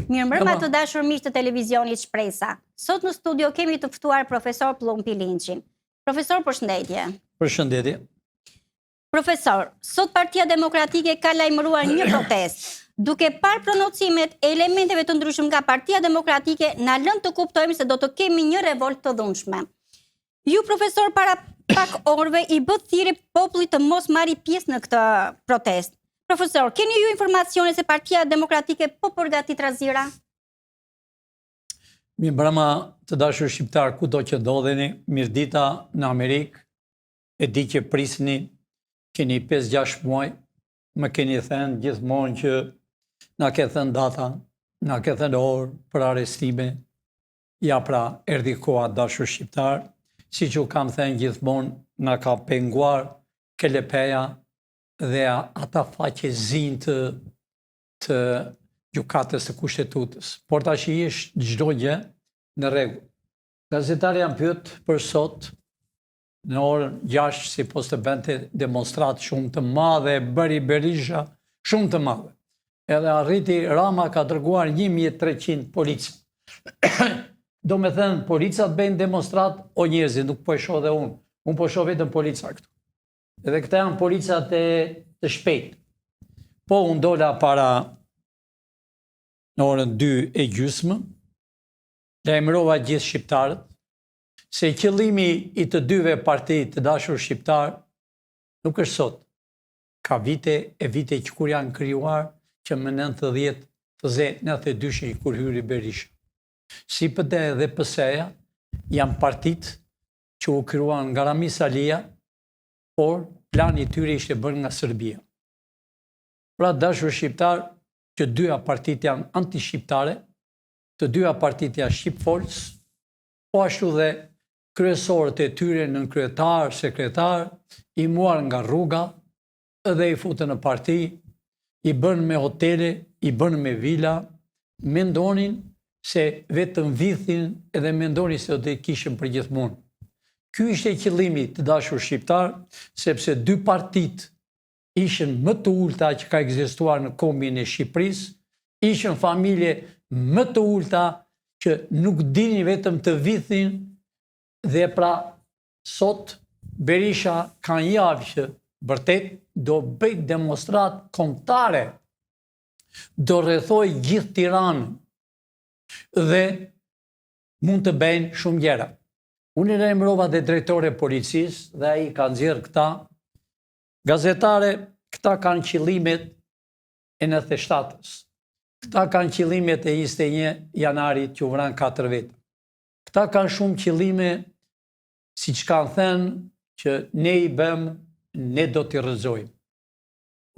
Mirëmbrëma të dashur miq të televizionit Shpresa. Sot në studio kemi të ftuar profesor Pllumpi Linçin. Profesor, përshëndetje. Përshëndetje. Profesor, sot Partia Demokratike ka lajmëruar një protestë. Duke parë pronocimet e elementeve të ndryshëm nga Partia Demokratike, na lën të kuptojmë se do të kemi një revolt të dhunshme. Ju, profesor, para pak orëve i bët thirrje popullit të mos marrë pjesë në këtë protestë. Profesor, keni ju informacione se Partia Demokratike po përgatit razira? Mirëmbrëma të dashur shqiptar, kudo që ndodheni, mirëdita në Amerikë, e di që prisni, keni 5-6 muaj, më keni thënë gjithmonë që na ke thënë data, na ke thënë orë për arestime. Ja pra, erdhi koha dashur shqiptar, si që kam thënë gjithmonë, na ka penguar Kelepeja dhe ata faqe zinë të gjykatës së kushtetutës. Por tash është çdo gjë në rregull. Gazetari janë pyet për sot, në orën 6, si pos të bënte demonstrat shumë të madhe, bëri Berisha shumë të madhe. Edhe arriti Rama ka dërguar 1300 policë. Do me thënë, policat bëjnë demonstrat, o njerëzit, nuk po e shoh dhe unë po shoh vetëm polica këtu. Edhe këta janë policat të shpejt. Po unë dola para në orën 2:30, lajmërova gjithë shqiptarët, se qëllimi i të dyve parti të dashur shqiptar nuk është sot. Ka vite e vite që kur janë krijuar, që më 92 kur hyri Berisha. Si PD dhe PS-ja janë partit që u krijuan nga Rami Salia, por plani i tyre ishte bërë nga Serbia. Pra dashur shqiptar, që dyja partit janë anti-shqiptare, të dyja partit janë shqip-folës, po ashtu dhe kryesorët e tyre në kryetar, sekretar, i muar nga rruga, edhe i futën në parti, i bën me hotele, i bën me vila, mendonin se vetëm vithin edhe mendonin se do të kishin për gjithmonë. Ky ishte qëllimi të dashur shqiptar, sepse dy partit ishin më të ulta që ka ekzistuar në kombin e Shqipërisë, ishin familje më të ulta që nuk dinin vetëm të vithin, dhe pra sot Berisha ka një javë që vërtet do bëj demonstrat kombëtare, do rrethoj gjithë Tiranën dhe mund të bëjnë shumë gjëra. Unë e lajmërova dhe drejtore policisë dhe ai ka nxjerrë këta gazetare, këta kanë qëllimet e 97-ës. Këta kanë qëllimet e 21 janarit që u vran 4 veta. Këta kanë shumë qëllime, si që kanë thënë që ne i bëmë, ne do t'i rrëzojmë.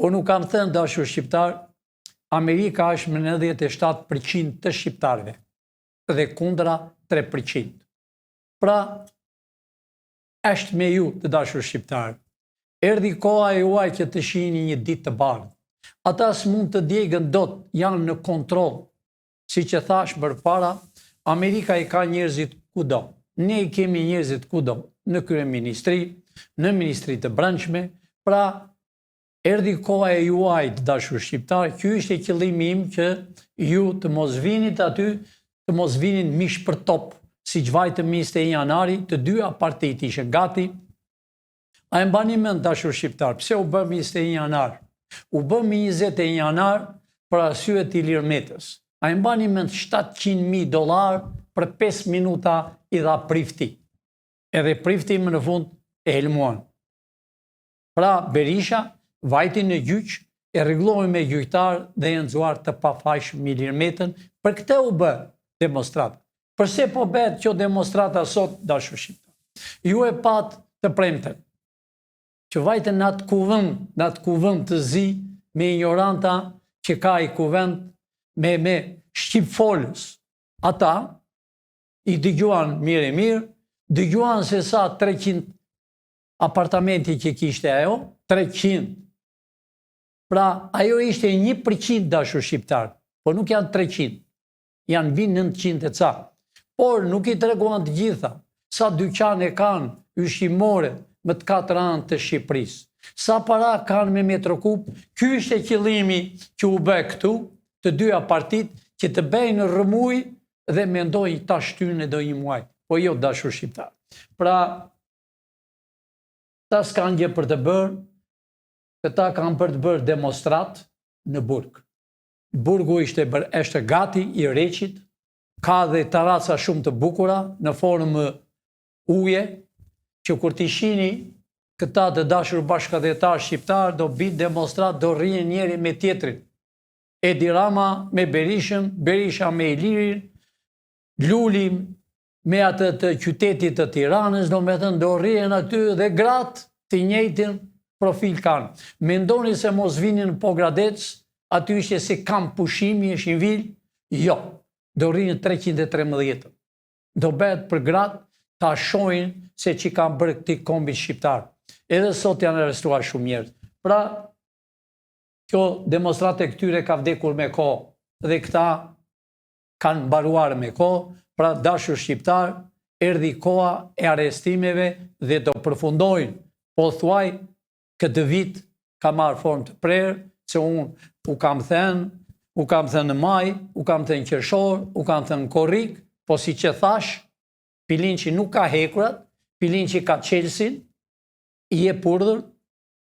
Unë nuk kam thënë dashur shqiptar, Amerika është me 97% të shqiptarve dhe kundra 3%. Pra, është me ju të dashur shqiptar. Erdhi koha e juaj që të shihni një ditë të bardhë. Ata s'mund të djegën dot, janë në kontroll. Si që thash përpara, Amerika i ka njerëzit kudo. Ne i kemi njerëzit kudo, në kryeministri, në ministri të brendshme. Pra, erdhi koha e juaj të dashur shqiptar. Ky ishte qëllimi im që ju të mos vinit aty, të mos vinin mish për top. Si që vajtë 21 janari, të dyja partit ishen gati. A e mbani mend dashur shqiptar, pse u bëm 21 janar? U bëm 21 janar për arsye të Ilir Metës. A e mbani mend $700.000 për 5 minuta i dha Prifti. Edhe Prifti më në fund e helmuan. Pra Berisha vajti në gjyq, e rregullohej me gjyqtar dhe e nxuar të pafajshëm Ilir Metën, për këtë u bë demonstrat. Përse po bëhet kjo demonstrata sot, dashur shqiptar? Ju e pat të premten, që vajte në atë kuvend të zi, me ignoranta që ka i kuvend, me shqip-folës. Ata i dëgjuan mirë, dëgjuan se sa 300 apartamenti që kishte ajo, 300. Pra, ajo ishte 1% dashur shqiptar, po nuk janë 300, janë vinë 900 e ca. Por nuk i treguan të gjitha, sa dyqane kanë ushqimore më të 4 anë të Shqipërisë. Sa para kanë me metrokup, ky ishte qëllimi që u bë këtu, të dyja partit, që të bëjnë rëmuj dhe mendojnë ta shtynë do një muaj. Po jo, dashur shqiptar. Pra, ta s'kan gjë për të bërë, këta kanë për të bërë demonstrat në burg. Burgu ishte gati i reqit, ka dhe taraca shumë të bukura në formë uje, që kur t'i shini këta të dashur bashkëdhetar shqiptar, do bitë demonstrat, do rrinë njeri me tjetrin. Edi Rama me Berishën, Berisha me Ilirin, Luli me atë të qytetit të Tiranës, do me thënë do rrinë aty dhe gratë të njëjtin profil kanë. Mendoni se mos vinin po Gradec, aty ishte si kam pushimi, ishin vil, jo, do rrinë 313. Do bëhet për gratë ta shojnë se që kanë bërë këti kombit shqiptar. Edhe sot janë arrestuar shumë njerëz. Pra, kjo demonstrate këtyre ka vdekur me kohë dhe këta kanë mbaruar me kohë, pra dashur shqiptar, erdhi koha e arrestimeve dhe do përfundojnë, po thuaj, këtë vit ka marrë formë të prerë, se unë u kam thënë në maj, u kam thënë qershor, u kam thënë korrik, po si që thash, Pilinçi nuk ka hekurat, Pilinçi ka qelsin, i e purdhur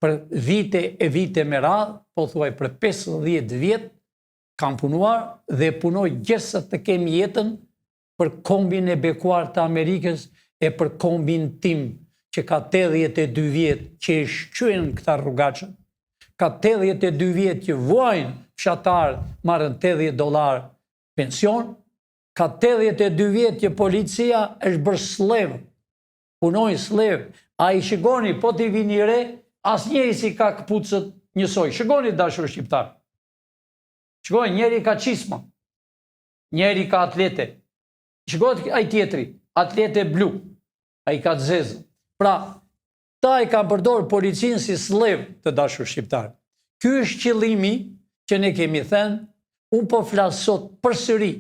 për vite e vite me radhë, po thuaj për 50 vjetë, kam punuar dhe punoj gjësat të kemi jetën për kombin e bekuar të Amerikës e për kombin tim, që ka 82 vjetë që i shqyen këta rrugachën, ka 82 vjetë që vuajnë fshatarë marrën $80 pension, ka 82 vjetë që policia është bërë slev, punojnë slev, a i shikoni, po t'i vini re, as njeri si ka këpucët njësoj. Shikoni dashur shqiptar. Shikoni, njeri ka qisma, njeri ka atlete. Shikoni a i tjetri, atlete blu, a i ka të zezë. Pra, ta i ka përdorë policinë si slev të dashur shqiptar. Ky është qëllimi që ne kemi thënë, unë po flasë sot përsëri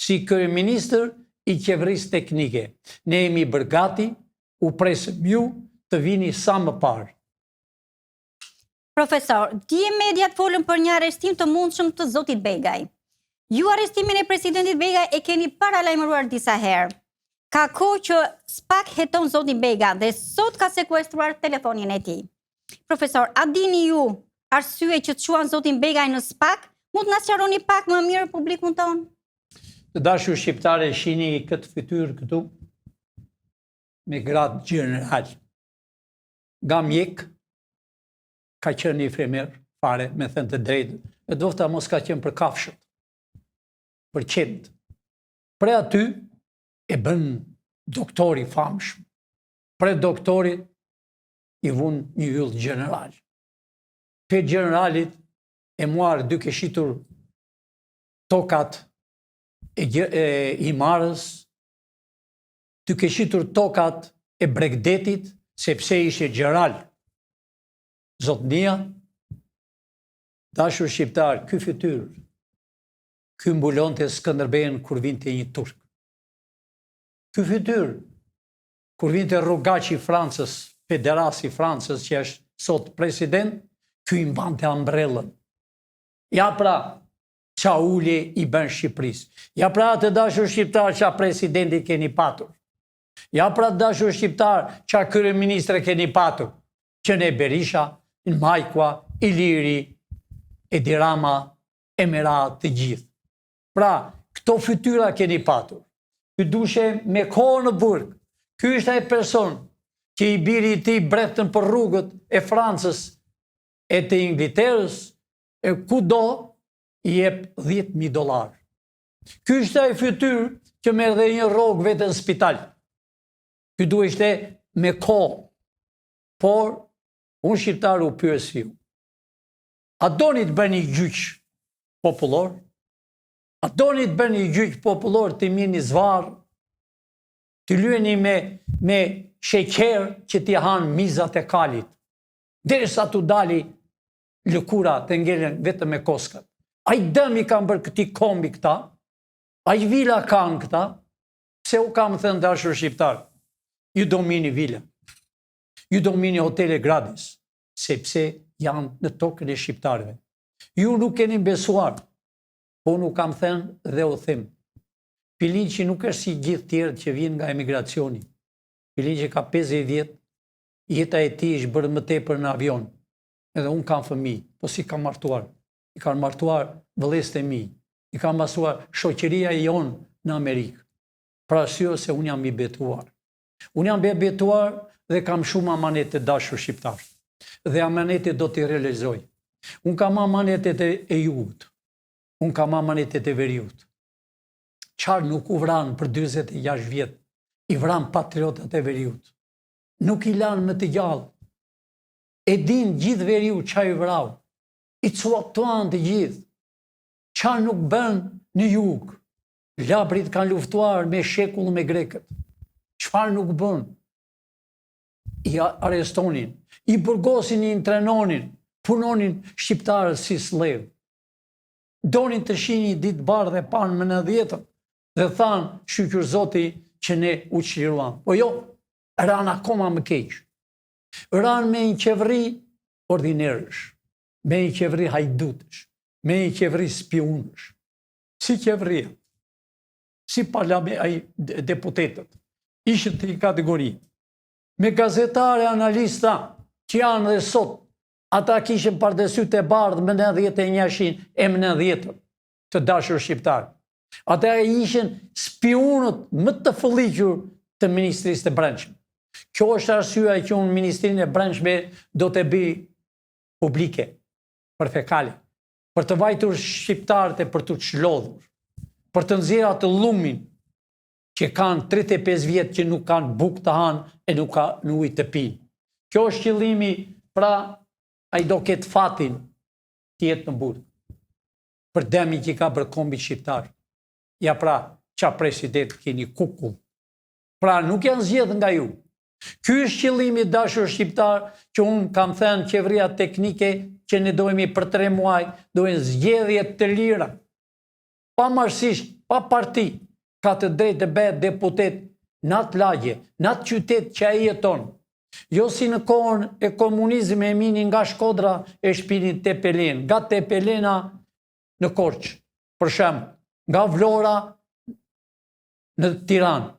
si kryeministër i qeverisë teknike. Ne jemi bërgati, u presëm ju të vini sa më parë. Profesor, dje mediat folën për një arrestim të mundshëm të zotit Begaj. Ju arrestimin e presidentit Begaj e keni paralajmëruar disa herë. Ka kohë që SPAK heton zotin Bega dhe sot ka sekuestruar telefonin e tij. Profesor, a dini ju arsye që të quan zotin Begaj në SPAK? Mund të na sqaroni pak më mirë publikun tonë? Të dashur shqiptare, shini këtë fytyrë këtu me gradë general. Nga mjek ka qenë një fremer fare, me thënë të drejtë, e dofta mos ka qenë për kafshët, për qendë. Pre aty e bën doktori famshëm. Pre doktorit i vun një yll general. Pe generalit e muar duke shitur tokat e Himarës, duke shitur tokat e Bregdetit, sepse ishe general. Zotnia, dashur shqiptar, ky fytyrë, ky mbulonte Skënderbejen kur vinte një turk. Ky fytyrë, kur vinte rrugaqi i Francës, federasi i Francës, që është sot president, ky i mbante ambrellën. Ja pra, qa ulje i bën Shqipërisë. Ja pra të dashur shqiptar qa presidenti keni patur. Ja pra të dashur shqiptar qa kryeministre keni patur. Që ne Berisha, Majkua, Iliri, Edi Rama, Emerat të gjithë. Pra, këto fytyra keni patur. Ky dushe me kohë në burg. Ky është ai person që i biri i tij bretën për rrugët e Francës e të Ingilterës, e kudo i jep $10.000. Ky është ai fytyrë që merr dhe një rrogë vetë në spital. Ky duheshte me kohë. Por unë shqiptar u pyes ju. A doni të bëni gjyq popullor? A doni të bëni gjyq popullor të mini zvarr? Të lyeni me sheqer që t'i hanë mizat e kalit? Derisa t'u dali lëkura të ngelen vetëm me koskat. A i dëmi kanë bërë këti kombi këta, a i vila kanë këta, pse u kam thënë dashur shqiptar, ju domini vila, ju domini hotele gratis, sepse janë në tokën e shqiptarëve. Ju nuk keni besuar po nuk kam thënë dhe u them. Piliqi nuk është si gjithë tjerët që vinë nga emigracioni. Piliqi ka 50 vjetë, jeta e tij është bërë më tepër në avion. Edhe unë kam fëmijë, po si kam martuar? I kanë martuar vëllezërit e mi, i kanë martuar shoqëria jonë në Amerikë. Pra arsye se unë jam i betuar. Unë jam i betuar dhe kam shumë amanete të dashur shqiptar. Dhe amanetet do t'i realizoj. Unë kam amanetet e jugut. Unë kam amanetet e veriut. Qarë nuk u vranë për 26 vjetë, i vranë patriotat e veriut. Nuk i lanë më të gjallë. E din gjithë veriut qa i vrau. I cuatuan të gjithë. Qarë nuk bën në jugë. Labrit kanë luftuar me shekull me grekët. Çfarë nuk bën? I arestonin, i burgosin, i trenonin, punonin shqiptarët si slevë. Donin të shihnin ditë bardhë e panë më 90-ën dhe thanë shqyqër Zoti që ne u çliruam. Po jo, ranë akoma më keq. Ranë me një qeveri ordinerësh, me një qeveri hajdutësh, me një qeveri spionësh. Si qeveria, si deputetët, ishën të i kategori. Me gazetare, analista, që janë dhe sot, ata kishën pardesyt e bardhë më 91-shin e më 90-ën të dashur shqiptarë. Ata ishën spionët më të fëlliqur të Ministrisë të Brendshme. Kjo është arsyeja që unë Ministrinë e Brendshme do të bëj publike, për fekale, për të vajtur shqiptarët e për të çlodhur, për të nxjerrë atë llumin që kanë 35 vjetë që nuk kanë bukë të hanë e nuk kanë ujë të pinë. Kjo është qëllimi, pra ai do ketë fatin të jetë në burg. Për demin që ka bërë kombi shqiptar. Ja pra, qa president keni kukull. Pra nuk janë zgjedhë nga ju. Ky është qëllimi dashur shqiptar që unë kam thënë qeveria teknike që ne dojmë për 3 muaj, dojmë zgjedhje të lira. Pa marësisht, pa parti, ka të drejtë të bëhet deputet në atë lagje, në atë qytet që ai jeton. Jo si në kohën e komunizmit e minin nga Shkodra e shpinin Tepelen, nga Tepelena në Korçë, për shemb, nga Vlora në Tiranë.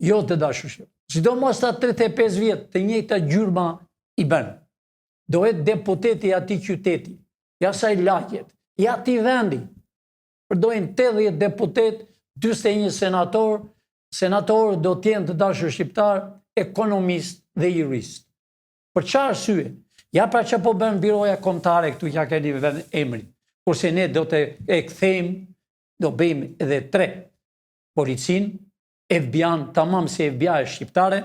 Jo të dashur. Sidomos ta 35 vjet të njëjta gjyrma i bën. Dohet deputeti i atij qyteti, i asaj lagjet, i atij vendi. Përdojnë 80 deputet, 41 senator do t'jenë të dashur shqiptar, ekonomist dhe jurist. Për çfarë arsye? Ja pra që po bën biroja kombëtare këtu ja keni vend emrin. Kurse ne do të e kthejmë, do bëjmë edhe 3. Policin, FBI-n, tamam si FBI shqiptare,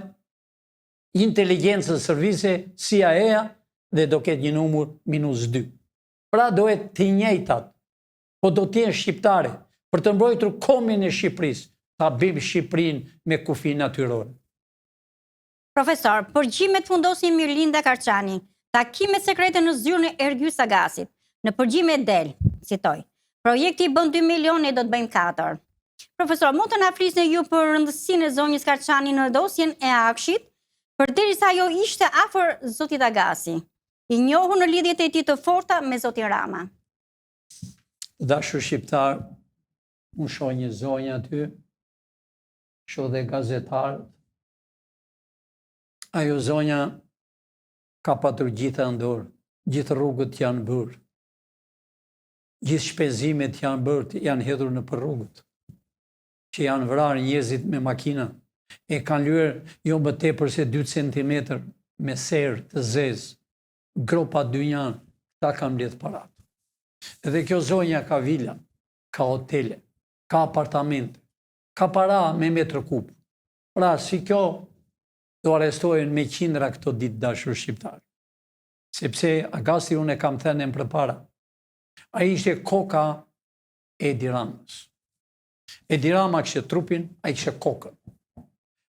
inteligjencën servise, CIA dhe do ketë një numër -2. Pra dohet të njëjtat, po do t'jenë shqiptare, për të mbrojtur kombin e Shqipërisë, ta bëjmë Shqipërinë me kufi natyrore. Profesor, përgjimet fundosin Mirlinda Karçani, takimet sekrete në zyrën e Ergy Sagasit. Në përgjime del, citoj, projekti bën 2 milion e do të bëjmë 4. Profesor, mund të na flisni ju për rëndësinë e zonjës Karçani në dosjen e Akshit, përderisa ajo ishte afër zotit Agasi, i njohur në lidhjet e tij të forta me zotin Rama. Dashur shqiptar, unë shoh një zonjë aty, shoh dhe gazetarët. Ajo zonja ka patur gjitha në dorë, gjithë rrugët janë bërë, gjithë shpenzimet janë bërë, janë hedhur në për rrugët, që janë vrarë njerëzit me makina, e kanë lyer jo më tepër se 2 cm me serë të zezë, gropa dynjan, ta kanë mbledh parat. Edhe kjo zonja ka vila, ka hotele, ka apartamente, ka para me metër kub. Pra, si kjo do arrestohen me qindra këto ditë dashur shqiptar. Sepse Agasti unë e kam thënë përpara, ai ishte koka e Edi Ramës. Edi Rama kishte trupin, ai kishte kokën.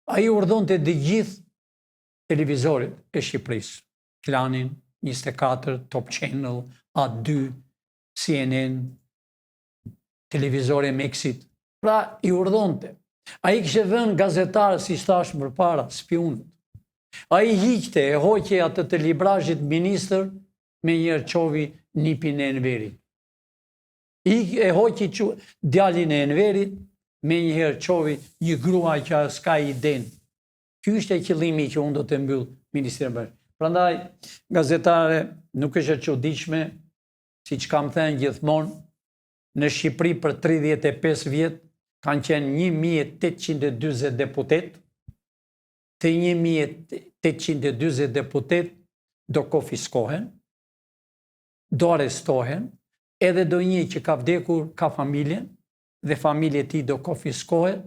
Ai urdhonte të gjithë televizorit e Shqipërisë, Klanin, 24, Top Channel, A2, CNN, televizore Meksit. Pra i urdhonte. Ai kishte vënë gazetarë, si thash më parë, spionët. Ai hiqte e hoqe atë të librazhit ministër me një çovi nipin e Enverit. E hoqi djalin e Enverit, me njëherë qovi një grua që s'ka i den. Ky është e qëllimi që unë do të mbyll Ministrin e Brendshmërisë. Prandaj, gazetare, nuk është e çuditshme, siç kam thënë gjithmonë, në Shqipëri për 35 vjet kanë qenë 1840 deputet, të 1840 deputet do konfiskohen, do arrestohen, edhe do një që ka vdekur ka familjen, dhe familje ti do konfiskohet,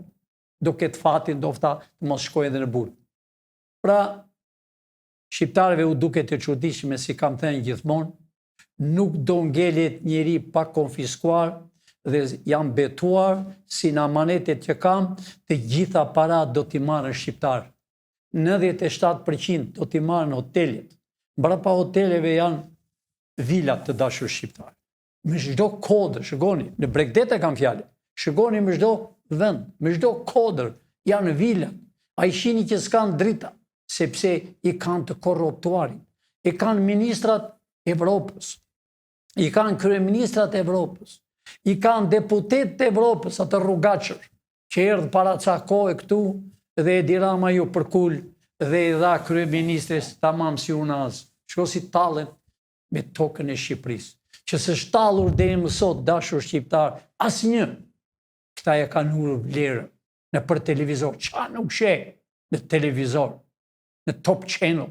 do ketë fatin do fta të mos shkojë edhe në burg. Pra, shqiptarëve u duket e çuditshme, si kam thënë gjithmonë, nuk do ngelet njeri pa konfiskuar dhe janë betuar si në amanetet që kam, të gjitha parat do t'i marrën shqiptarë. 97% do t'i marrën hotelet. Mbrapa hoteleve janë vilat të dashur shqiptarë. Me çdo kodër, shikoni, në Bregdete kam fjalë. Shikoni me çdo vend, me çdo kodër janë vilat. Ai shihni që s'kan drita, sepse i kanë të korruptuarit. I kanë ministrat Evropës. I kanë kryeministrat Evropës. I kanë deputet Evropës, atë rrugachër, që erdhë para ca kohë këtu dhe Edi Rama ju përkul dhe i dha kryeministres tamam si unaz. Shko si tallen me tokën e Shqipërisë. Që së shtallur dhe më sot dashur shqiptar, asnjë. Këta e kanë urë vlerë në për televizor. Qa nuk sheh në televizor, në Top Channel,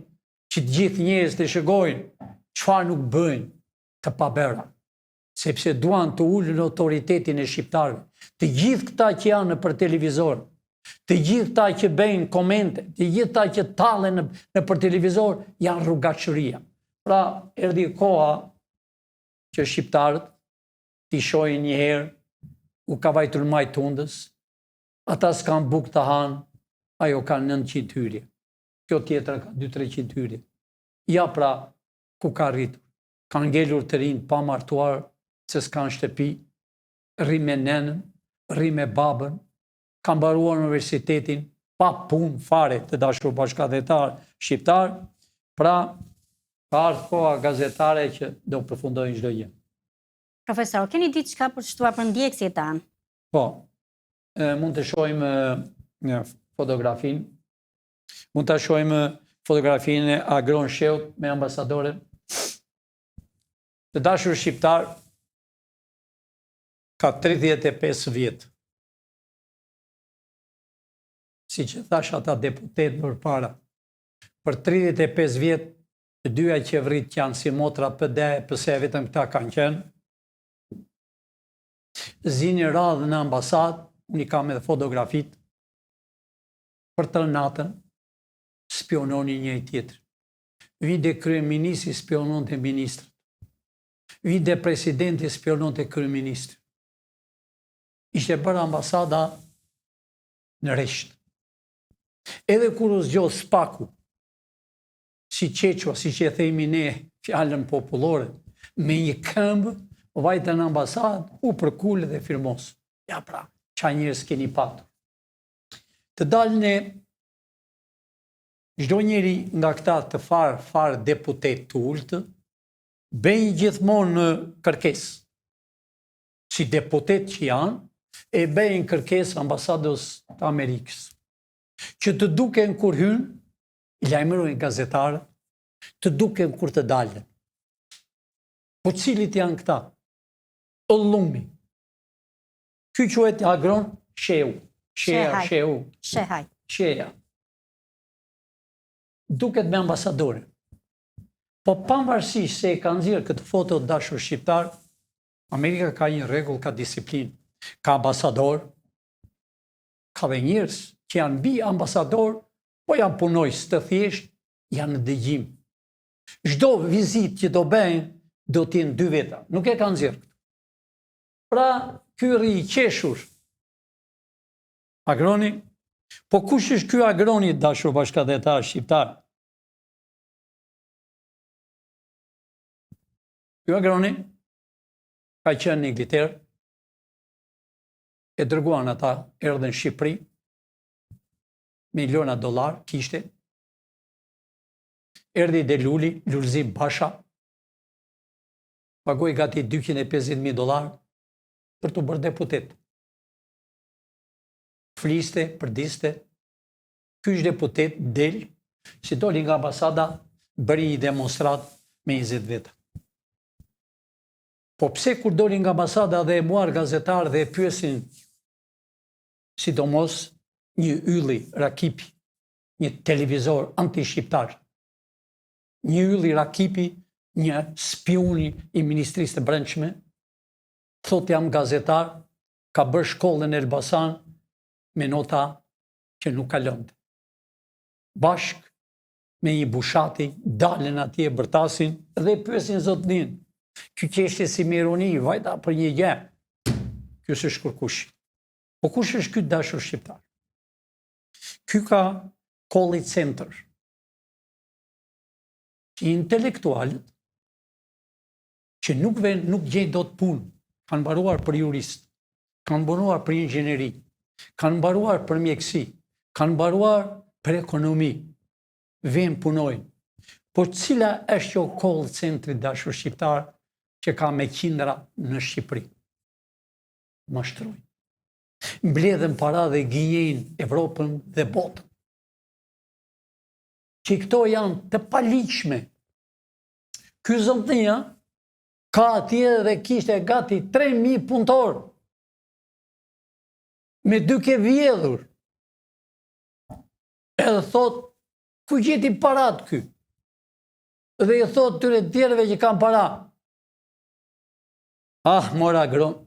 që të gjithë njerëzit të shikojnë çfarë nuk bëjnë të pabera, sepse duan të ulën autoritetin e shqiptarëve. Të gjithë këta që janë në për televizor, të gjithë këta që bëjnë komente, të gjithë këta që tallen në për televizor, janë rrugachëria. Pra, erdhi koha që shqiptarët t'i shohin një herë, u ka vajtur maj tundës, ata s'kan buk të hanë, ajo ka 900 hyrje. Kjo tjetër ka 200-300 hyrje. Ja pra, ku ka rritur. Kanë ngelur të rinj pa martuar, se s'kan shtëpi, rri me nenën, rri me babën, kanë mbaruar universitetin, pa punë fare të dashur bashkëdhetar shqiptar, pra ka ardhur koha gazetare që do përfundojnë çdo gjë. Profesor, keni ditë çka për shtuar për ndjekësit tanë? Po, mund të shohim një fotografinë. Mund të shohim fotografinë e Agron Sheut me ambasadoren. Të dashur shqiptar, ka 35 vjetë. Si që thash ata deputet për para. Për 35 vjetë, të dyja qeverit që janë si motra PD, pëse vetëm këta kanë qenë, zinë radhë në ambasadë, unë i kam edhe fotografit, për të natën, spiononi një i tjetër. Vide kryeministri spionon të ministrët. Vide presidenti spionon të kryeministrë. Ishte bërë ambasada në reshtë. Edhe kur u zgjohë spaku, si qequa, si që e thejmi ne fjallën popullore, me një këmbë, vajtë në ambasadë, u përkullë dhe firmosë. Ja pra, qa njërës keni patur. Të dalën e çdo njeri nga këta të farë deputet të ultë, bëjnë gjithmonë në kërkesë. Si deputet që janë, e bëjnë kërkesë ambasadës të Amerikës. Që të duken kur hynë, i lajmërojnë gazetarë, të duken kur të dalën. Po cilit janë këta? Ëllumi. Ky quhet Agron Sheu. Sheja. Duket me ambasadore. Po pavarësisht se e kanë nxjerrë këtë foto dashur shqiptar, Amerika ka një rregull, ka disiplinë. Ka ambasador, ka dhe njerëz që janë mbi ambasador, po janë punojës të thjesht, janë në dëgjim. Çdo vizitë që do bëjnë, do t'jenë 2 veta. Nuk e kanë nxjerrë. Pra, ky rri i qeshur, Agroni, po kush është ky Agroni dashur bashkëdhetar shqiptar? Ky Agroni ka qenë në Inghilterë, e dërguan ata, erdhën në Shqipëri, miliona dollar kishte, erdhi Deluli, Lulzim Basha, pagoi gati $250,000, për të bërë deputet. Fliste, përdiste, ky është deputet, del, si doli nga ambasada, bëri një demonstrat me 20 veta. Po pse kur doli nga ambasada dhe e muar gazetar dhe e pyesin, sidomos një ylli Rakipi, një televizor anti-shqiptar, një ylli Rakipi, një spioni i Ministrisë të Brendshme, thot jam gazetar, ka bërë shkollën e Elbasan me nota që nuk ka lëndë. Bashk me një bushati, dalen atje, bërtasin dhe pyesin zotnin. Ky qeshje si me ironi, vajta për një gjë. Ky është kërkush. Po kush është ky dashur shqiptar? Ky ka College Center. Që intelektualët që nuk gjejnë dot punë, kanë mbaruar për jurist, kanë mbaruar për inxhineri, kanë mbaruar për mjekësi, kanë mbaruar për ekonomi, vjen punojnë. Po cila është kjo College Center dashur shqiptar që ka me qindra në Shqipëri? Mashtrojnë. Mbledhen para dhe gënjejnë Evropën dhe botën. Që këto janë të paligjshme. Ky zotnia ka atje dhe kishte gati 3.000 punëtor. Me duke vjedhur. Edhe thot, ku gjeti parat ky? Dhe i thot tyre tjerëve që kanë para. Ah, mora gron,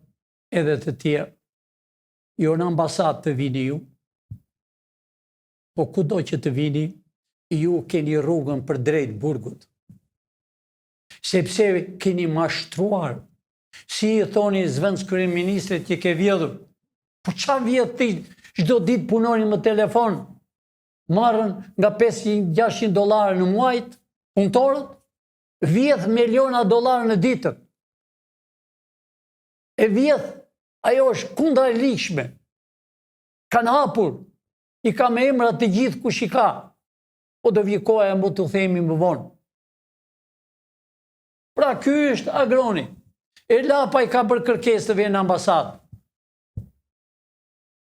edhe të tjerë. Jo në ambasadë të vini ju, po kudo që të vini, ju keni rrugën për drejt burgut. Sepse keni mashtruar, si i thoni zvenc kryeministrit që ke vjedhur, po qa vjedh ti, çdo ditë punoni më telefon, marrën nga $500-600 në muajt, punëtorët, $10 miliona në ditën. E vjedh, ajo është kundra e ligjshme. Kanë hapur, i ka me emra të gjithë kush i ka, po do vjekoja më të themi më vonë. Pra ky është Agroni. E lapa i ka bërë kërkesë të vjen në ambasadë.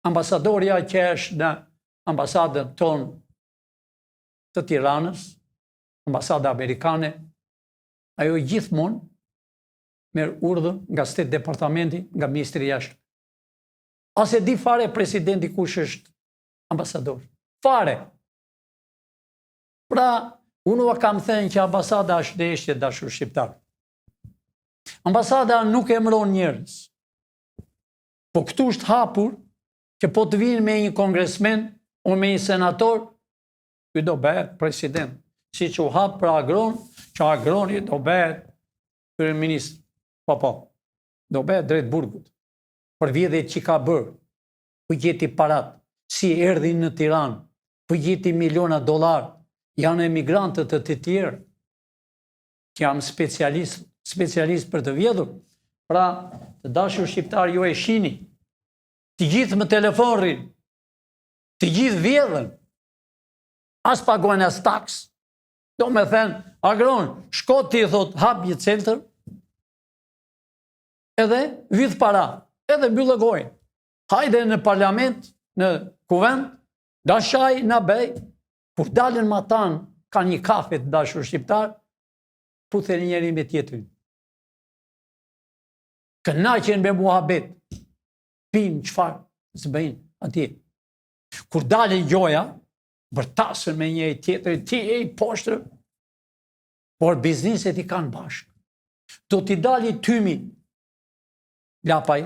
Ambasadorja që është në ambasadën tonë të Tiranës, ambasada amerikane, ajo gjithmonë merr urdhën nga State Departamenti, nga Ministri i Jashtëm. As e di fare presidenti kush është ambasador. Fare. Pra, unë kam thënë që ambasada është deshje dashur shqiptar. Ambasada nuk emëron njerëz. Po këtu është hapur që po të vinë me një kongresmen o me një senator, ky do bëhet president. Si që u hapë për Agron, që Agroni do bëhet kryeminist. Po, do bëhet drejt burgut. Për vjedhjet që ka bërë, ku gjeti parat, si erdhi në Tiranë, ku gjeti miliona $, janë emigrantët të tjerë, që janë specialist për të vjedhur. Pra, të dashur shqiptar ju e shini, të gjithë më telefon rrinë, të gjithë vjedhen, as pagojnë as taks, do me thënë, Agron, shko ti thot, hap një center, edhe vidh para, edhe mbyllë gojnë. Hajde në parlament, në kuvend, dashaj në bej, kur dalën ma tanë, ka një kafe të dashur shqiptar, puthen njeri me tjetërin. Kënaqen me muhabet, pinë qëfar, zbëjnë atje. Kur dalën gjoja, bërtasën me një tjetërin, ti e i poshtër, por bizniset i kanë bashkë. Do t'i dali tymi, lapaj,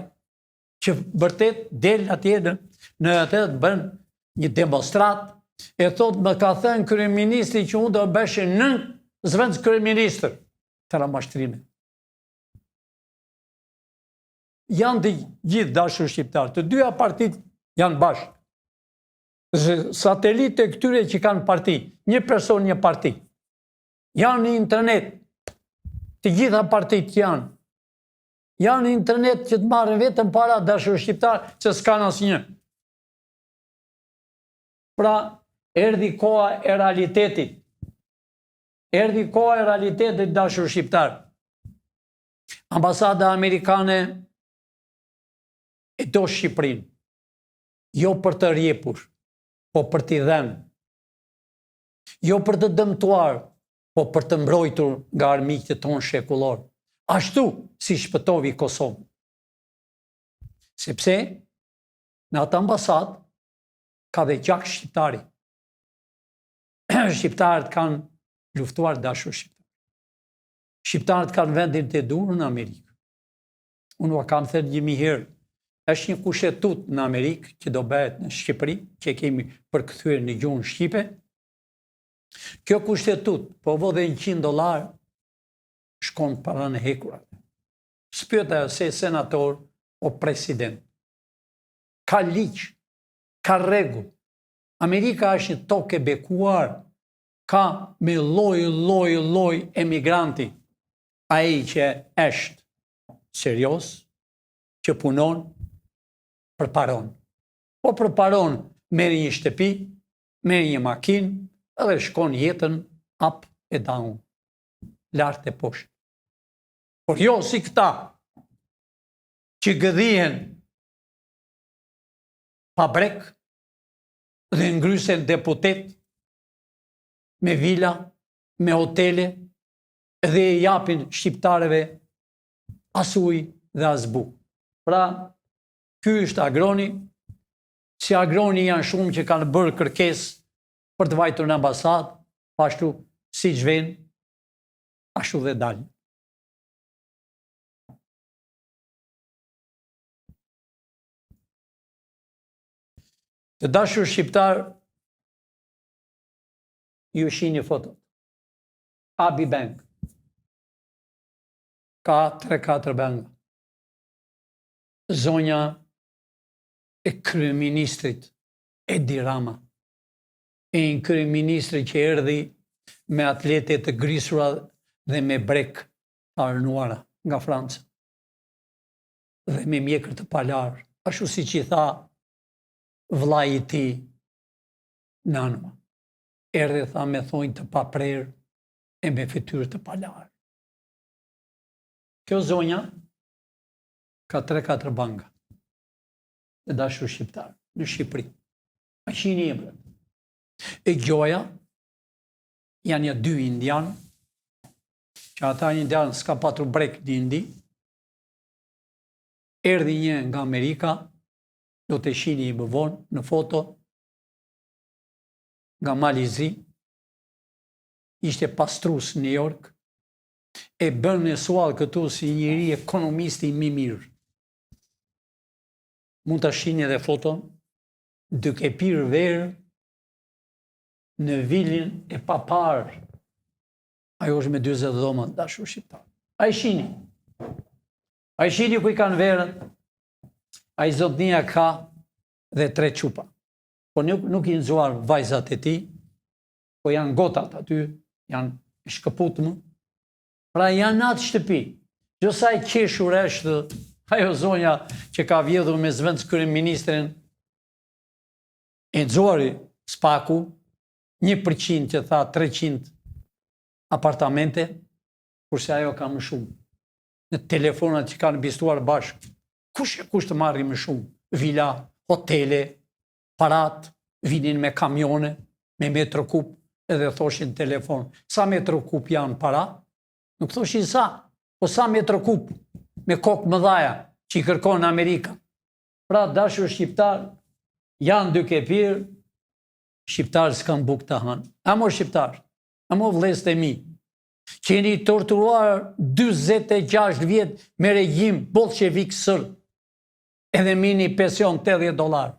që vërtet del atje në atë të bën një demonstrat, e thot më ka thënë kryeministri që unë do bëshe nën zvenc kryeministër të ramashtrime. Janë të gjithë dashur shqiptar, të dyja partit janë bashkë. Satelitë e këtyre që kanë parti, një person një parti, janë në internet, të gjitha partit janë. Janë në internet që të marrën vetëm para dashur shqiptar që s'kanë asnjë. Pra, erdhi koha e realitetit. Erdhi koha e realitetit dashur shqiptar. Ambasada amerikane e do Shqipërinë, jo për të rjepur, po për t'i dhenë, jo për të dëmtuar, po për të mbrojtur nga armiqtë tonë shekullor, ashtu si shpëtovi Kosovën. Sepse në atë ambasadë ka dhe gjak shqiptari. Shqiptarët kanë luftuar dashur shqiptar. Shqiptarët kanë vendin të durë në Amerikë. Unë kam thënë 1000 herë, është një kushetut në Amerikë që do bëhet në Shqipëri, që kemi përkthyer në gjuhën shqipe. Kjo kushetut, po vo dhe $100 shkon para në hekurat. S'pyeta se senator o president. Ka ligj, ka rregull. Amerika është një tokë e bekuar, ka me lloj emigranti. Ai që është serios, që punon, përparon. Po përparon, merr një shtëpi, merr një makinë, edhe shkon jetën up e down, lart e poshtë. Por jo si këta, që gëdhihen pa brek dhe ngrysen deputet me vila, me hotele dhe i japin shqiptarëve as ujë dhe as bukë. Pra, ky është agroni, si agroni janë shumë që kanë bërë kërkesë për të vajtur në ambasadë, ashtu si vjen, ashtu dhe dalë. Të dashur shqiptar, ju shihni fotot. Abi Bank. Ka 3-4 banka. Zonja e kryeministrit Edi Rama. E një kryeministri që erdhi me atlete të grisura dhe me brek të arnuara nga Franca. Dhe me mjekër të palar. Ashtu si që i tha vllai i tij Nanua. Erdhi tha me thonjë të paprer e me fytyrë të palar. Kjo zonja ka 3-4 banka e dashur shqiptar në Shqipëri. A shihni emrat. E gjoja janë 2 indianë, që ata indianë s'ka patur brek në Indi. Erdhi një nga Amerika, do të shihni më vonë në foto, nga Malizi, ishte pastrus në New York, e bën në suall këtu si njëri ekonomisti më mirë. Mund të shihni edhe foton, duke pirë verë në vilin e papar. Ajo është me 40 dhoma, dashur shqiptar. A i shihni. A i shihni ku i kanë verën. A i zotnia ka dhe 3 qupa. Po nuk i nxuar vajzat e tij, po janë gotat aty, janë shkëputmë. Pra janë atë shtëpi. Jo sa i qeshur është ajo zonja që ka vjedhur me zvendës kryeministrin, e nxuari spaku, 1% që tha 300 apartamente, kurse ajo ka më shumë. Në telefonat që kanë bistuar bashkë, kush të marri më shumë? Vila, hotele, parat, vinin me kamione, me metro kup, edhe thoshin telefon. Sa metro kup janë para? Nuk thoshin sa, po sa metro kup me kokë mëdhaja që i kërkon Amerika. Pra, dashur shqiptar, janë duke pirë, shqiptar s'kan bukë të hanë. Amo shqiptar, amo vllezët e mi, që jeni torturuar 46 vjet me regjim bolshevik sërb, edhe mini pension $80.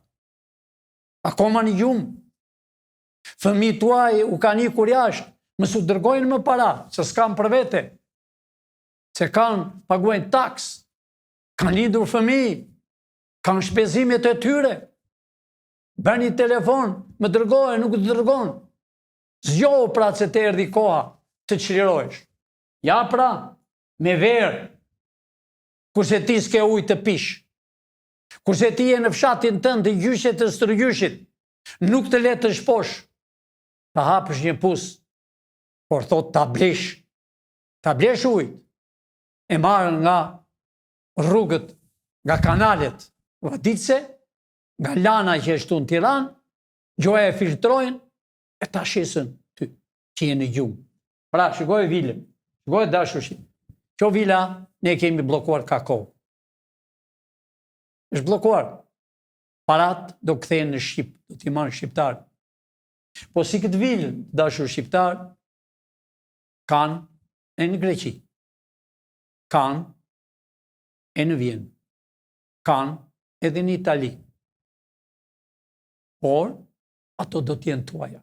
Akoma një gjumë. Fëmijët tuaj u kanë ikur jashtë, mos u dërgojnë më para, se s'kan për vete. Se kanë paguajnë taks, kanë lindur fëmijë, kanë shpenzimet e tyre. Bëni telefon, më dërgojnë, nuk të dërgojnë. Zgjohu pra se të erdhi koha të çlirohesh. Ja pra, me verë, kurse ti s'ke ujë të pish. Kurse ti je në fshatin tënd të gjyqit të stërgjyshit, nuk të le të shposh, ta hapësh një pus, por thot ta blesh ujë, e marrë nga rrugët, nga kanalet, Vadice, nga lana që e shtu në Tiranë, gjoja e filtrojnë, e ta shesën ty, që je në gjumë. Pra, shikoj vilën, shikoj dashurshi. Kjo vila, ne kemi blokuar ka kohë. Është blokuar. Parat do kthehen në Shqip, do t'i marrë shqiptarë. Po si këtë vilën, dashur shqiptarë, kanë e në Greqi, kanë e në Vjenë, kanë edhe në Itali. Por, ato do t'jenë tuaja.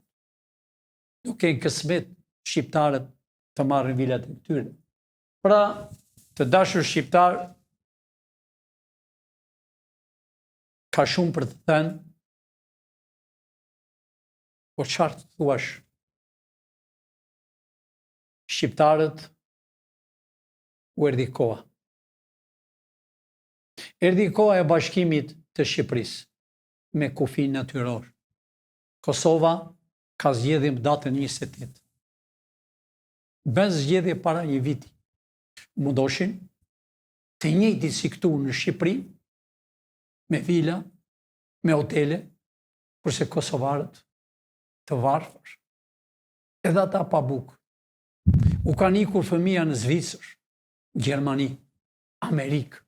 Do kenë kësmet shqiptarët të marrën vilat e tyre. Pra, të dashur shqiptarë, ka shumë për të thënë, po qartë të thuash, shqiptarët u erdi koha. Erdi koha e bashkimit të Shqipërisë me kufi natyror. Kosova ka zgjedhje datën 28. Bez zgjedhje para një viti. Mundoshin të njëjti si këtu në Shqipëri, me vila, me hotele, kurse kosovarët të varfër, edhe ata pa bukë. U kanë ikur fëmija në Zvicër, Gjermani, Amerikë,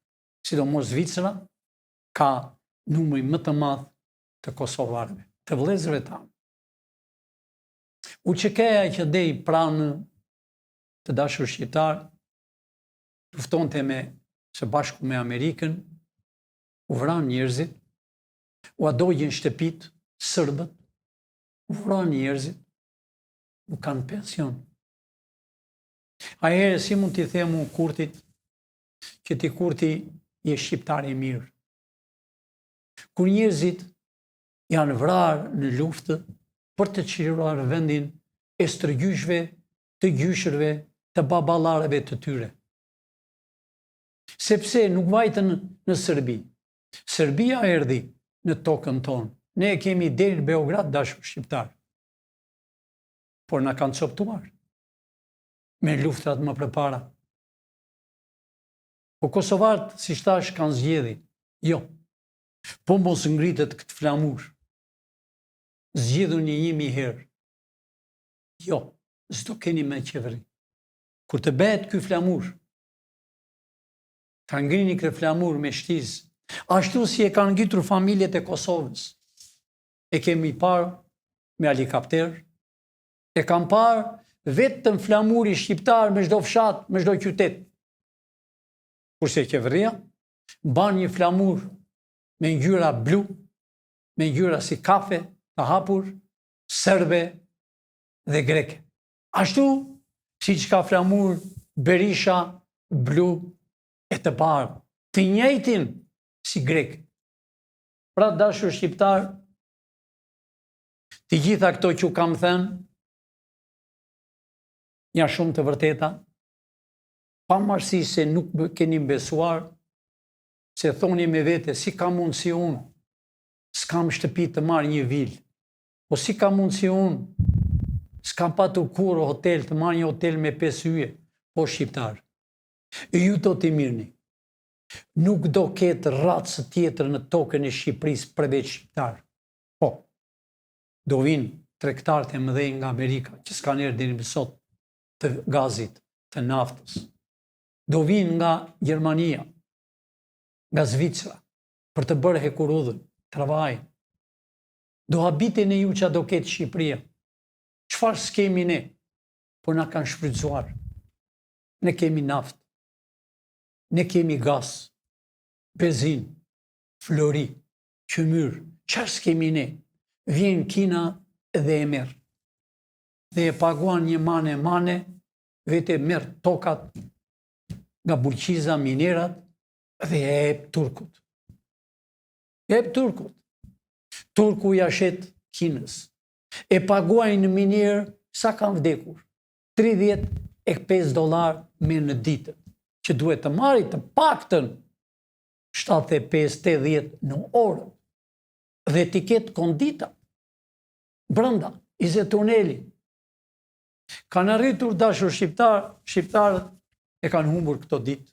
sidomos Zvicra, ka numri më të madh të kosovarëve, të vëllezërve tanë. UÇK-ja që dej pranë të dashur shqiptar, luftonte së bashku me Amerikën, u vranë njerëzit, u adojën shtëpit, sërbët, u vranë njerëzit, u kanë pension. A herë si mund t'i themu Kurtit, që ti Kurti je shqiptar i mirë. Kur njerëzit janë vrarë në luftë për të çliruar vendin e stërgjyshve, të gjyshërve, të baballarëve të tyre. Sepse nuk vajtën në Serbi. Serbia erdhi në tokën tonë. Ne kemi deri në Beograd dashur shqiptar. Por na kanë coptuar me luftrat më përpara. Po kosovarët, si thash, kanë zgjedhje. Jo. Po mos ngritet këtë flamur. Zgjedhuni 1000 herë. Jo, s'do keni me qeveri. Kur të bëhet ky flamur, ta ngrini këtë flamur me shtizë, ashtu si e kanë ngritur familjet e Kosovës. E kemi parë me helikopter, e kam parë vetëm flamuri shqiptar me çdo fshat, me çdo qytet. Kurse qeveria ban një flamur me ngjyra blu, me ngjyra si kafe, të hapur, serbe dhe greke. Ashtu siç ka flamur Berisha blu e të bardhë, të njëjtin si grek. Pra dashur shqiptar, të gjitha këto që kam thënë, janë shumë të vërteta, pavarësisht se nuk keni besuar, se thoni me vete, si ka mundë si unë, s'kam shtëpi të marrë një vilë, po si ka mundë si unë, s'kam patur kur hotel të marrë një hotel me 5 yje, po shqiptar. E ju do t'i mirëni. Nuk do ketë racë tjetër në tokën e Shqipërisë përveç shqiptar. Po, do vinë tregtarët e mëdhenj nga Amerika, që s'kan erë deri më sot, të gazit, të naftës. Do vinë nga Gjermania, nga Zvicra, për të bërë hekurudhën, travajin. Do habitin e ju që do ketë Shqipëria. Çfarë s'kemi ne? Po na kanë shfrytzuar. Ne kemi naftë. Ne kemi gaz, benzin, flori, qymyr. Çfarë s'kemi ne? Vjen Kina dhe e merr. Dhe e paguan një mane, vete merr tokat nga bulqiza, minerat, dhe e ep turkut. E ep turkut. Turku ja shet Kinës. E paguajnë minier sa kanë vdekur. $35 me në ditë, që duhet të marri të paktën 75-80 në orë. Dhe t'i ketë kondita brenda, izë tuneli. Kanë arritur dashur shqiptarët e kanë humbur këto ditë.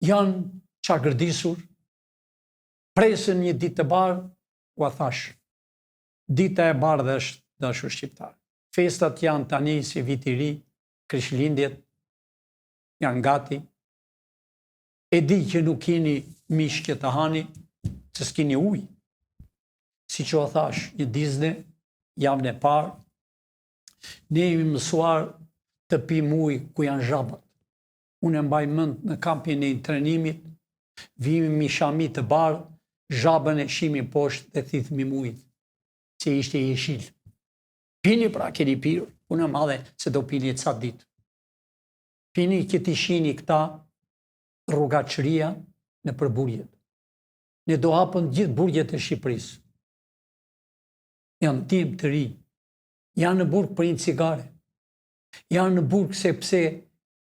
Janë çagërdisur, presën një ditë të bardhë, u a thash, dita e bardhë është dashur shqiptar. Festat janë tani si viti i ri, Krishtlindjet janë gati. E di që nuk keni mishke të hani, se s'keni ujë. Si që o thash, një dizne, javën e parë, ne jemi mësuar të pim ujë ku janë zhabat. Unë e mbaj mend në kampin e trajnimit, vimi mi shami të bardhë, zhabën e shimi poshtë dhe thithmi mujt, që ishte jeshil. Pini pra keni pirë, unë e madhe se do pini ca ditë. Pini këti shini këta rrugaqëria në përburjet. Ne do hapën gjithë burjet e Shqipërisë. Janë tim të ri, janë në burg për një cigare, janë në burg sepse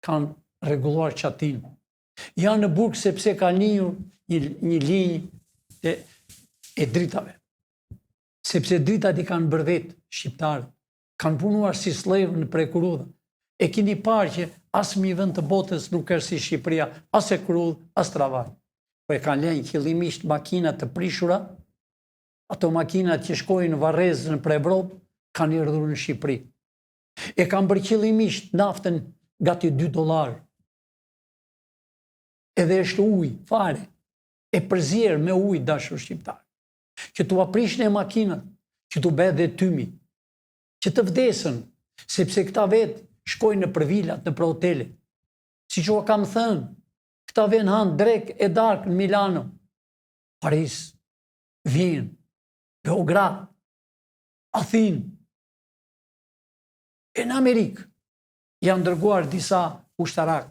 kanë rregulluar qatin, janë në burg sepse ka një linjë e dritave. Sepse dritat i kanë bërvet shqiptarë, kanë punuar si slevë në prekurudha. E keni parë që asë një vend të botës nuk është si Shqipëria, as e Kurudh, as Travaj. Po e kanë lënë qëllimisht makinat të prishura, ato makinat që shkojnë në Varrez në Prevropë, kanë erdhur në Shqipëri. E kanë bërë qëllimisht naftën gati $2. Edhe është ujë, fare, e përzierë me ujë dashur shqiptar. Që tu aprishën e makinat, që tu bëhet dhe tymi, që të vdesën, sepse këta vetë shkojnë në për vilat, në për hotele. Si që o kam thënë, këta venë hanë drek e darkë në Milano, Paris, Vjenë, Beograd, Athinë. E në Amerikë janë dërguar disa ushtarak.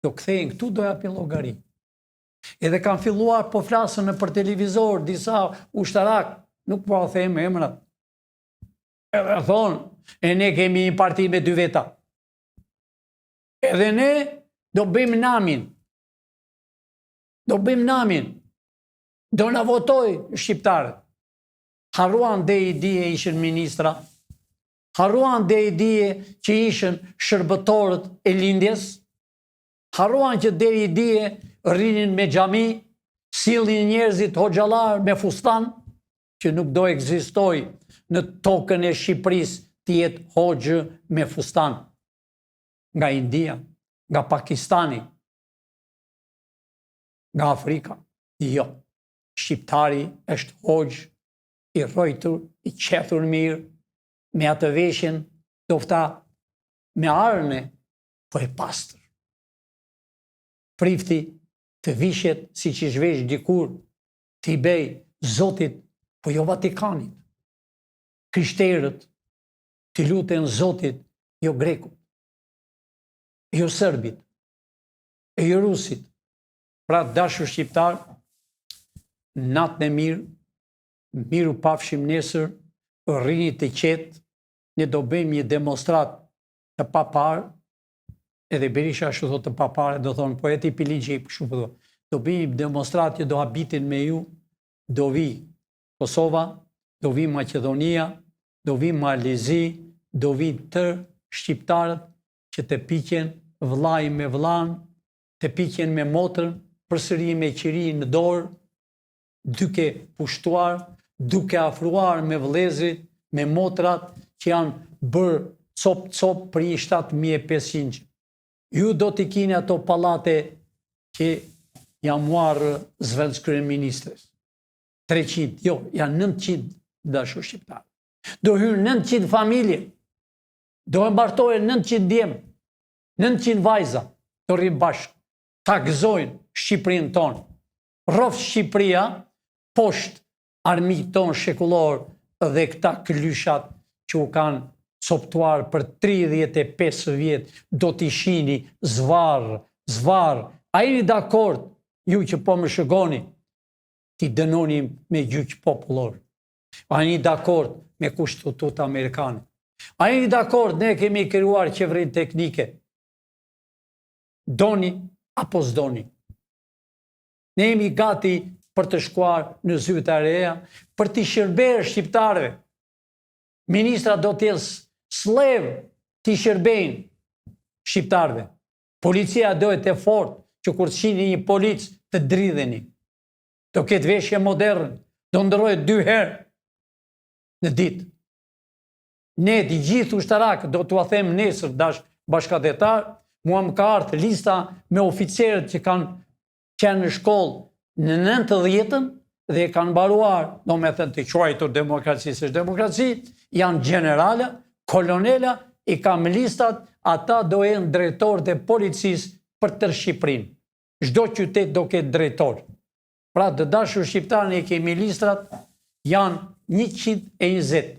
Do kthejnë këtu, do japin llogari. Edhe kanë filluar po flasën në për televizor disa ushtarak, nuk po a them emrat. Edhe thonë, e ne kemi një parti me 2 veta. Edhe ne do bëjmë namin. Do bëjmë namin. Do na votoj shqiptarët. Harruan dhe i dije ishën ministra. Harruan dhe i dije që ishën shërbëtorët e lindjes. Harruan që dhe i dije rrinin me xhami, sillnin njerëzit hoxhallar me fustan, që nuk do ekzistoj në tokën e Shqipërisë të jetë hoxhë me fustan. Nga India, nga Pakistani, nga Afrika. Jo, shqiptari është hoxhë i rrojtur, i qethur mirë, me atë veshjen, dofta me arme, po e pastër. Prifti të vishet si që zhvesh dikur, të i bej Zotit, po jo Vatikanit. Krishterët të luten Zotit, jo Grekut, jo Serbit, e jo Rusit. Pra dashur shqiptar, natën e mirë, miru pafshim nesër, rrini të qetë, ne do bëjmë një demonstrat të paparë, edhe Berisha ashtu thot të papare, do thonë, po e ti Piligji, do bëjmë demonstrat që do habitin me ju, do vi Kosova, do vi Macedonia, do vi Malezi, do vi tërë shqiptarët që të piqen vllai me vllain, të piqen me motrën, përsëri me qiri në dorë, duke pushtuar, duke afruar me vëllezrit, me motrat që janë bërë cop për një 7.500. Ju do t'i kini ato pallate që janë marrë zvelës kryeministres. 300, jo, janë 900 dashur shqiptarë. Do hyrë 900 familje, do e mbartojë 900 djemë, 900 vajza, do rrimë bashkë, ta gëzojnë Shqipërinë tonë. Rrof Shqipëria, poshtë armikë tonë shekullor dhe këta klyshat që u kanë coptuar për 35 vjetë, do t'i shini zvarë. A jeni dakord, ju që po më shëgoni, t'i dënoni me gjyq popullor. A jeni dakord me kushtetut amerikane. A jeni dakord, ne kemi krijuar qeverinë teknike. Doni apo s'doni. Ne jemi gati për të shkuar në zyvet e reja, për t'i shërberë shqiptarëve. Ministra do t'jelë slevë t'i shërbejnë shqiptarëve. Policia do e të fort që kur t'shini një policë të dridheni. do ketë veshje modern, do ndërrohet 2 herë në ditë. Ne të gjithë ushtarak, do t'ua them nesër dash bashkëdetar, mua më ka ardhur lista me oficerët që kanë qenë në shkollë në 90-ën dhe kanë mbaruar, do me thënë të quajtur demokraci, se demokraci, janë generale, kolonela, i kam listat, ata do jenë drejtorët e policisë për tërë Shqipërinë. Çdo qytet do ketë drejtor. Pra të dashur shqiptarë, ne kemi listrat, janë 120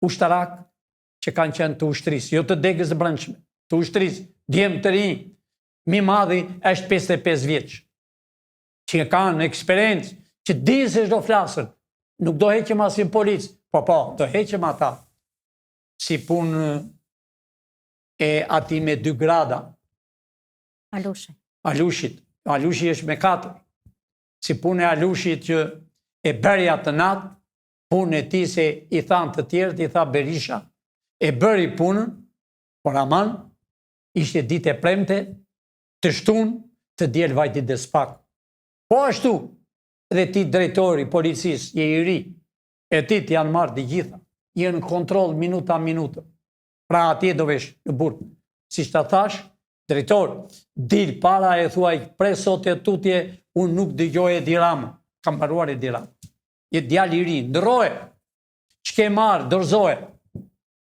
ushtarak që kanë qenë të ushtrisë, jo të degës së brendshme, të ushtrisë, djemë të rinj, mi madhi është 55 vjeç, që kanë eksperiencë, që dinë se çdo flasën, nuk do heqëm asim policë, po, do heqëm ata, si punë e ati me 2 grada. Alushit është me 4. Si punë e Alushit që e bërja të natë, punë e ti se i thanë të tjerët, i tha Berisha, e bëri punën, por aman, ishte ditë e premte, të shtunë, të djelë vajti dhe spak. Po ashtu, dhe ti drejtori policisë, je i ri, e ti të janë marrë të gjitha, jenë në kontrol minuta minuta. Pra atje do vesh në burë. Si shta thash, drejtor, dil para e thuaj, pre sot e tutje, unë nuk dëgjoj e dirama, kam baruar e dirama. Je djali i ri, ndërroje, që ke marrë, dorëzoje,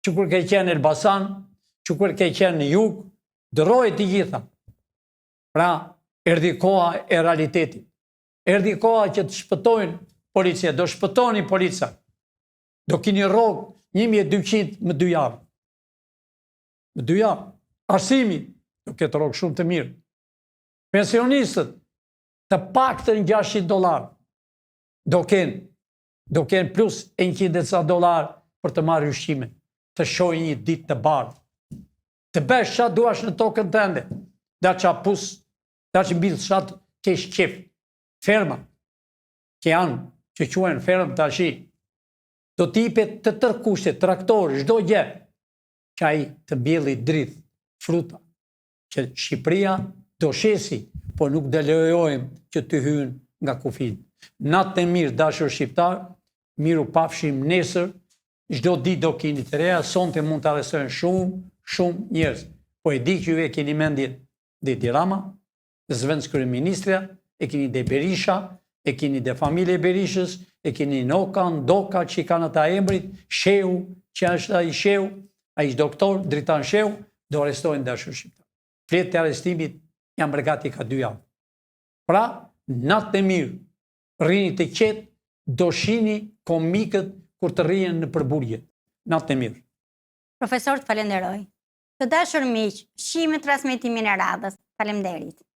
që kur ke qenë në Elbasan, që kur ke qenë në jug, ndërroje të gjitha. Pra, erdi koha e realitetit. Erdi koha që të shpëtojnë policia, do shpëtoni polica. Do kini rogë 1200 më 2 javë. Më 2 javë. Arsimi, do ketë rogë shumë të mirë. Pensionistët, të paktën $600, do kenë plus $100 për të marrë ushqime, të shojnë një ditë të bardhë. Të besh qatë duash në tokën tënde, da që apus, da që mbilë qatë kesh qef. Ferma, që janë, që quen fermë të ashi, do t'ipet të tërkushtet, traktorë, çdo gjë, që ai të mbjelli dritë, fruta, që Shqipëria do shesi, po nuk do lejojmë që të hynë nga kufit. Natë e mirë, dashur shqiptar, miru pafshim nesër, çdo ditë do keni të reja, sonte mund të arrestojnë shumë njerëz. Po e di që ju e keni mendje dhe Dirama, zëvendës kryeministrja, e keni dhe Berisha, e keni dhe familje Berishës, e keni Nokan, Doka, që i kanë ata emrit, Sheu, që është ai Sheu, ai është doktor, Dritan Sheu, do arrestojnë dashur shqiptar. Fletë të arrestimit jam bregati ka 2 javë. Pra, natë e mirë, rini të qetë, do shini komikët kur të rrihen në përburje. Natë e mirë. Profesor, të falenderoj. Të dashur miq, shihemi transmetimin e radhës. Faleminderit.